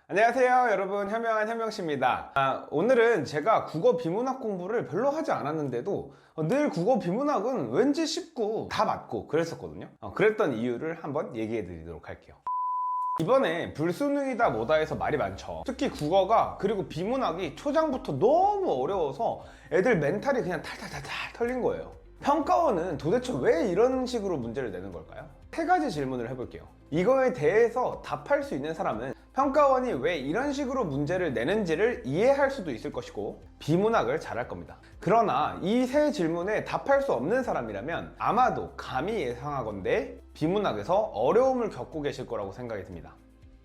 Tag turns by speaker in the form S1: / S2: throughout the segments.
S1: 안녕하세요 여러분, 현명한 현명씨입니다. 오늘은 제가 국어 비문학 공부를 별로 하지 않았는데도 늘 국어 비문학은 왠지 쉽고 다 맞고 그랬었거든요. 그랬던 이유를 한번 얘기해 드리도록 할게요. 이번에 불수능이다 뭐다 해서 말이 많죠. 특히 국어가, 그리고 비문학이 초장부터 너무 어려워서 애들 멘탈이 그냥 탈탈탈탈 털린 거예요. 평가원은 도대체 왜 이런 식으로 문제를 내는 걸까요? 세 가지 질문을 해볼게요. 이거에 대해서 답할 수 있는 사람은 평가원이 왜 이런 식으로 문제를 내는지를 이해할 수도 있을 것이고, 비문학을 잘할 겁니다. 그러나 이 세 질문에 답할 수 없는 사람이라면 아마도 감히 예상하건대 비문학에서 어려움을 겪고 계실 거라고 생각이 듭니다.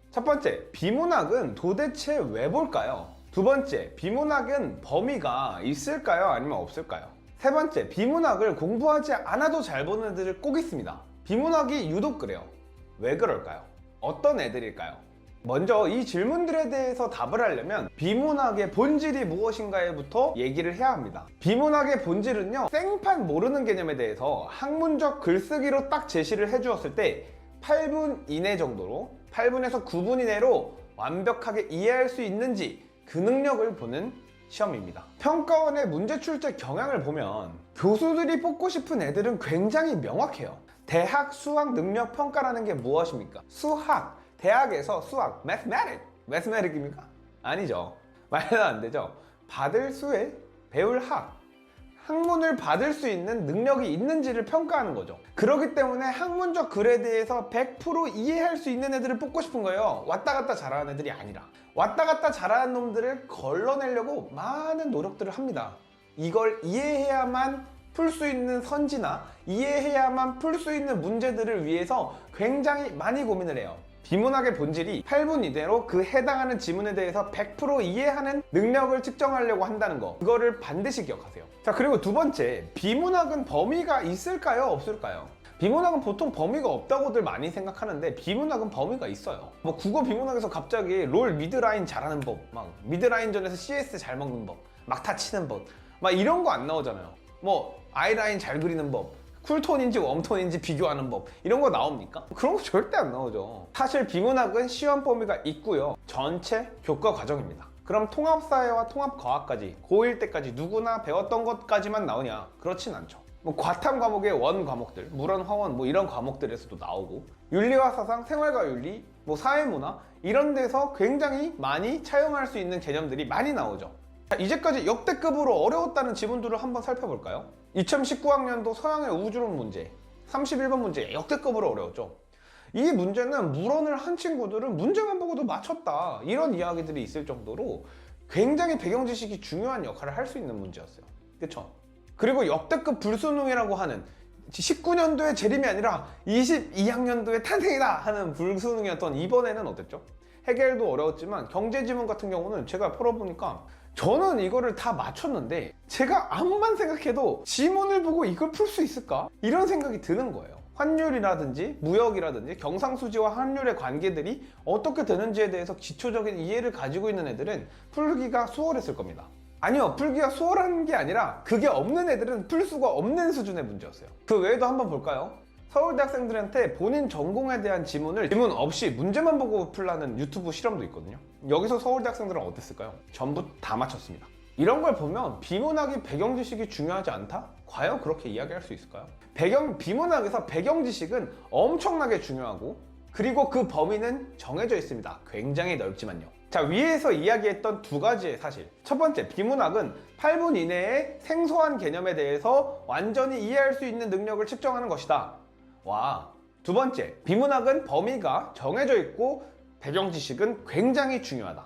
S1: 첫 번째, 비문학은 도대체 왜 볼까요? 두 번째, 비문학은 범위가 있을까요? 아니면 없을까요? 세 번째, 비문학을 공부하지 않아도 잘 보는 애들이 꼭 있습니다. 비문학이 유독 그래요. 왜 그럴까요? 어떤 애들일까요? 먼저 이 질문들에 대해서 답을 하려면 비문학의 본질이 무엇인가에부터 얘기를 해야 합니다. 비문학의 본질은요, 생판 모르는 개념에 대해서 학문적 글쓰기로 딱 제시를 해주었을 때 8분 이내 정도로, 8분에서 9분 이내로 완벽하게 이해할 수 있는지 그 능력을 보는 시험입니다. 평가원의 문제 출제 경향을 보면 교수들이 뽑고 싶은 애들은 굉장히 명확해요. 대학 수학 능력 평가라는 게 무엇입니까? 수학, 대학에서 수학, mathematic입니까? 아니죠. 말도 안 되죠. 받을 수에 배울 학문을 받을 수 있는 능력이 있는지를 평가하는 거죠. 그렇기 때문에 학문적 글에 대해서 100% 이해할 수 있는 애들을 뽑고 싶은 거예요. 왔다 갔다 잘하는 애들이 아니라. 왔다 갔다 잘하는 놈들을 걸러내려고 많은 노력들을 합니다. 이걸 이해해야만 풀 수 있는 선지나 이해해야만 풀 수 있는 문제들을 위해서 굉장히 많이 고민을 해요. 비문학의 본질이 8분 이내로 그 해당하는 지문에 대해서 100% 이해하는 능력을 측정하려고 한다는 거, 그거를 반드시 기억하세요. 자, 그리고 두 번째, 비문학은 범위가 있을까요? 없을까요? 비문학은 보통 범위가 없다고들 많이 생각하는데 비문학은 범위가 있어요. 뭐 국어 비문학에서 갑자기 롤 미드라인 잘하는 법, 막 미드라인전에서 CS 잘 먹는 법, 막타 치는 법, 막 이런 거 안 나오잖아요. 뭐 아이라인 잘 그리는 법, 쿨톤인지 웜톤인지 비교하는 법, 이런 거 나옵니까? 그런 거 절대 안 나오죠. 사실 비문학은 시험 범위가 있고요, 전체 교과 과정입니다. 그럼 통합사회와 통합과학까지 고1 때까지 누구나 배웠던 것까지만 나오냐? 그렇진 않죠. 뭐 과탐 과목의 원 과목들, 물원, 화원 뭐 이런 과목들에서도 나오고, 윤리와 사상, 생활과 윤리, 뭐 사회문화 이런 데서 굉장히 많이 차용할 수 있는 개념들이 많이 나오죠. 이제까지 역대급으로 어려웠다는 지문들을 한번 살펴볼까요? 2019학년도 서양의 우주론 문제 31번 문제 역대급으로 어려웠죠. 이 문제는 물언을 한 친구들은 문제만 보고도 맞췄다, 이런 이야기들이 있을 정도로 굉장히 배경 지식이 중요한 역할을 할 수 있는 문제였어요. 그쵸? 그리고 역대급 불수능이라고 하는 19년도의 재림이 아니라 22학년도의 탄생이다 하는 불수능이었던 이번에는 어땠죠? 해결도 어려웠지만 경제지문 같은 경우는 제가 풀어보니까 저는 이거를 다 맞췄는데 제가 아무만 생각해도 지문을 보고 이걸 풀 수 있을까? 이런 생각이 드는 거예요. 환율이라든지 무역이라든지 경상수지와 환율의 관계들이 어떻게 되는지에 대해서 기초적인 이해를 가지고 있는 애들은 풀기가 수월했을 겁니다. 아니요, 풀기가 수월한 게 아니라 그게 없는 애들은 풀 수가 없는 수준의 문제였어요. 그 외에도 한번 볼까요? 서울대 학생들한테 본인 전공에 대한 지문 없이 문제만 보고 풀라는 유튜브 실험도 있거든요. 여기서 서울대 학생들은 어땠을까요? 전부 다 맞췄습니다. 이런 걸 보면 비문학이 배경 지식이 중요하지 않다? 과연 그렇게 이야기할 수 있을까요? 비문학에서 배경 지식은 엄청나게 중요하고, 그리고 그 범위는 정해져 있습니다. 굉장히 넓지만요. 자, 위에서 이야기했던 두 가지의 사실. 첫 번째, 비문학은 8분 이내에 생소한 개념에 대해서 완전히 이해할 수 있는 능력을 측정하는 것이다. 와. 두 번째, 비문학은 범위가 정해져 있고 배경 지식은 굉장히 중요하다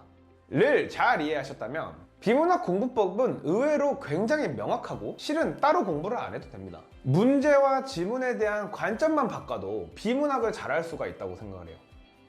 S1: 를 잘 이해하셨다면 비문학 공부법은 의외로 굉장히 명확하고 실은 따로 공부를 안 해도 됩니다. 문제와 지문에 대한 관점만 바꿔도 비문학을 잘할 수가 있다고 생각을 해요.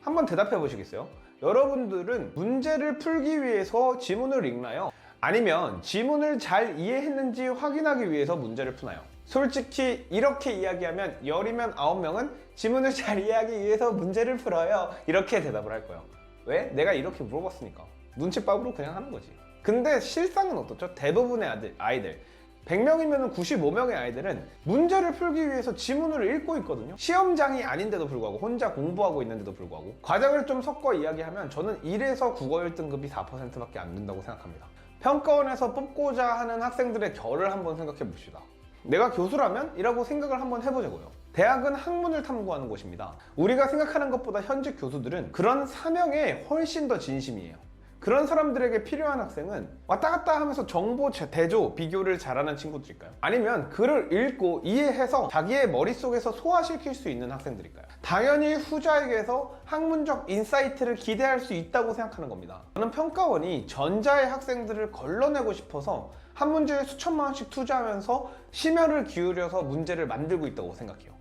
S1: 한번 대답해 보시겠어요? 여러분들은 문제를 풀기 위해서 지문을 읽나요? 아니면 지문을 잘 이해했는지 확인하기 위해서 문제를 푸나요? 솔직히 이렇게 이야기하면 10이면 9명은 지문을 잘 이해하기 위해서 문제를 풀어요, 이렇게 대답을 할 거예요. 왜? 내가 이렇게 물어봤으니까. 눈치밥으로 그냥 하는 거지. 근데 실상은 어떻죠? 대부분의 아이들 100명이면 95명의 아이들은 문제를 풀기 위해서 지문을 읽고 있거든요. 시험장이 아닌데도 불구하고, 혼자 공부하고 있는데도 불구하고. 과정을 좀 섞어 이야기하면 저는 1에서 국어 1등급이 4%밖에 안 된다고 생각합니다. 평가원에서 뽑고자 하는 학생들의 결을 한번 생각해 봅시다. 내가 교수라면? 이라고 생각을 한번 해보자고요. 대학은 학문을 탐구하는 곳입니다. 우리가 생각하는 것보다 현직 교수들은 그런 사명에 훨씬 더 진심이에요. 그런 사람들에게 필요한 학생은 왔다 갔다 하면서 정보 대조, 비교를 잘하는 친구들일까요? 아니면 글을 읽고 이해해서 자기의 머릿속에서 소화시킬 수 있는 학생들일까요? 당연히 후자에게서 학문적 인사이트를 기대할 수 있다고 생각하는 겁니다. 저는 평가원이 전자의 학생들을 걸러내고 싶어서 한 문제에 수천만 원씩 투자하면서 심혈을 기울여서 문제를 만들고 있다고 생각해요.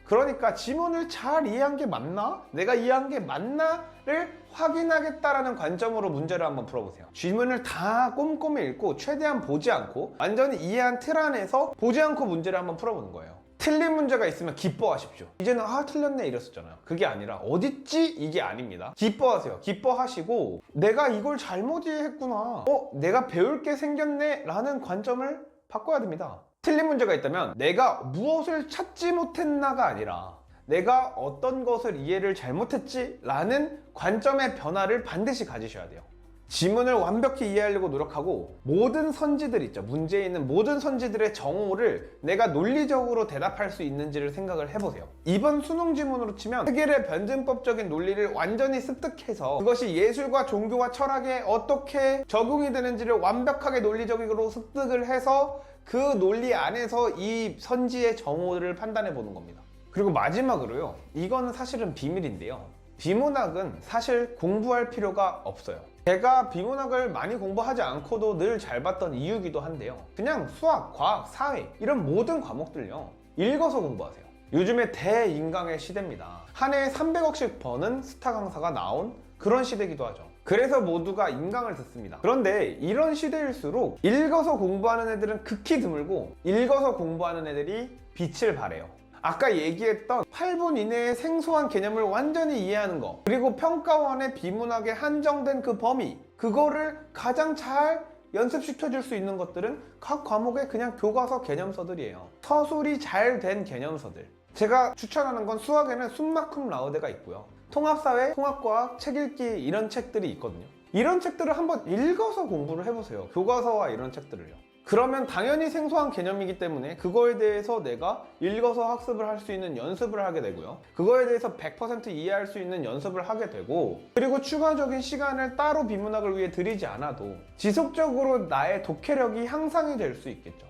S1: 그러니까 지문을 잘 이해한 게 맞나? 내가 이해한 게 맞나?를 확인하겠다라는 관점으로 문제를 한번 풀어보세요. 지문을 다 꼼꼼히 읽고 최대한 보지 않고 완전히 이해한 틀 안에서 보지 않고 문제를 한번 풀어보는 거예요. 틀린 문제가 있으면 기뻐하십시오. 이제는 틀렸네 이랬었잖아요. 그게 아니라 어딨지? 이게 아닙니다. 기뻐하세요. 기뻐하시고 내가 이걸 잘못 이해했구나. 내가 배울 게 생겼네 라는 관점을 바꿔야 됩니다. 틀린 문제가 있다면 내가 무엇을 찾지 못했나가 아니라 내가 어떤 것을 이해를 잘못했지 라는 관점의 변화를 반드시 가지셔야 돼요. 지문을 완벽히 이해하려고 노력하고 모든 선지들 있죠. 문제에 있는 모든 선지들의 정오를 내가 논리적으로 대답할 수 있는지를 생각을 해보세요. 이번 수능 지문으로 치면 헤겔의 변증법적인 논리를 완전히 습득해서 그것이 예술과 종교와 철학에 어떻게 적용이 되는지를 완벽하게 논리적으로 습득을 해서 그 논리 안에서 이 선지의 정오를 판단해 보는 겁니다. 그리고 마지막으로요, 이거는 사실은 비밀인데요, 비문학은 사실 공부할 필요가 없어요. 제가 비문학을 많이 공부하지 않고도 늘 잘 봤던 이유기도 한데요, 그냥 수학, 과학, 사회 이런 모든 과목들요 읽어서 공부하세요. 요즘에 대인강의 시대입니다. 한 해에 300억씩 버는 스타 강사가 나온 그런 시대이기도 하죠. 그래서 모두가 인강을 듣습니다. 그런데 이런 시대일수록 읽어서 공부하는 애들은 극히 드물고 읽어서 공부하는 애들이 빛을 발해요. 아까 얘기했던 8분 이내의 생소한 개념을 완전히 이해하는 거, 그리고 평가원의 비문학에 한정된 그 범위, 그거를 가장 잘 연습시켜줄 수 있는 것들은 각 과목의 그냥 교과서 개념서들이에요. 서술이 잘 된 개념서들. 제가 추천하는 건 수학에는 숨마쿰 라우데가 있고요, 통합사회, 통합과학, 책 읽기 이런 책들이 있거든요. 이런 책들을 한번 읽어서 공부를 해보세요. 교과서와 이런 책들을요. 그러면 당연히 생소한 개념이기 때문에 그거에 대해서 내가 읽어서 학습을 할 수 있는 연습을 하게 되고요, 그거에 대해서 100% 이해할 수 있는 연습을 하게 되고, 그리고 추가적인 시간을 따로 비문학을 위해 들이지 않아도 지속적으로 나의 독해력이 향상이 될 수 있겠죠.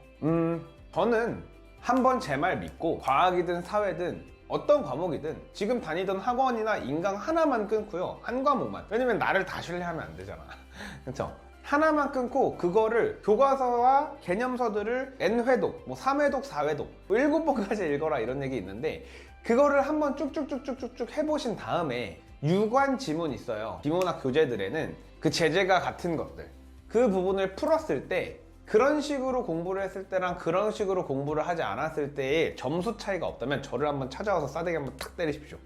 S1: 저는 한번 제 말 믿고 과학이든 사회든 어떤 과목이든 지금 다니던 학원이나 인강 하나만 끊고요, 한 과목만. 왜냐면 나를 다 신뢰하면 안 되잖아. 그렇죠? 하나만 끊고 그거를 교과서와 개념서들을 N회독, 3회독, 4회독 7번까지 읽어라 이런 얘기 있는데, 그거를 한번 쭉쭉쭉쭉쭉 해보신 다음에 유관 지문 있어요. 비문학 교재들에는 그 제재가 같은 것들, 그 부분을 풀었을 때 그런 식으로 공부를 했을 때랑 그런 식으로 공부를 하지 않았을 때의 점수 차이가 없다면 저를 한번 찾아와서 싸대기 한번 탁 때리십시오.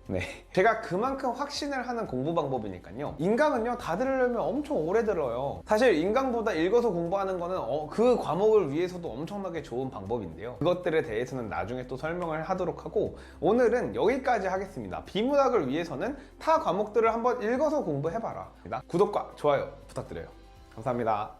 S1: 네, 제가 그만큼 확신을 하는 공부 방법이니까요. 인강은요, 다 들으려면 엄청 오래 들어요. 사실 인강보다 읽어서 공부하는 거는 그 과목을 위해서도 엄청나게 좋은 방법인데요, 그것들에 대해서는 나중에 또 설명을 하도록 하고, 오늘은 여기까지 하겠습니다. 비문학을 위해서는 타 과목들을 한번 읽어서 공부해봐라. 구독과 좋아요 부탁드려요. 감사합니다.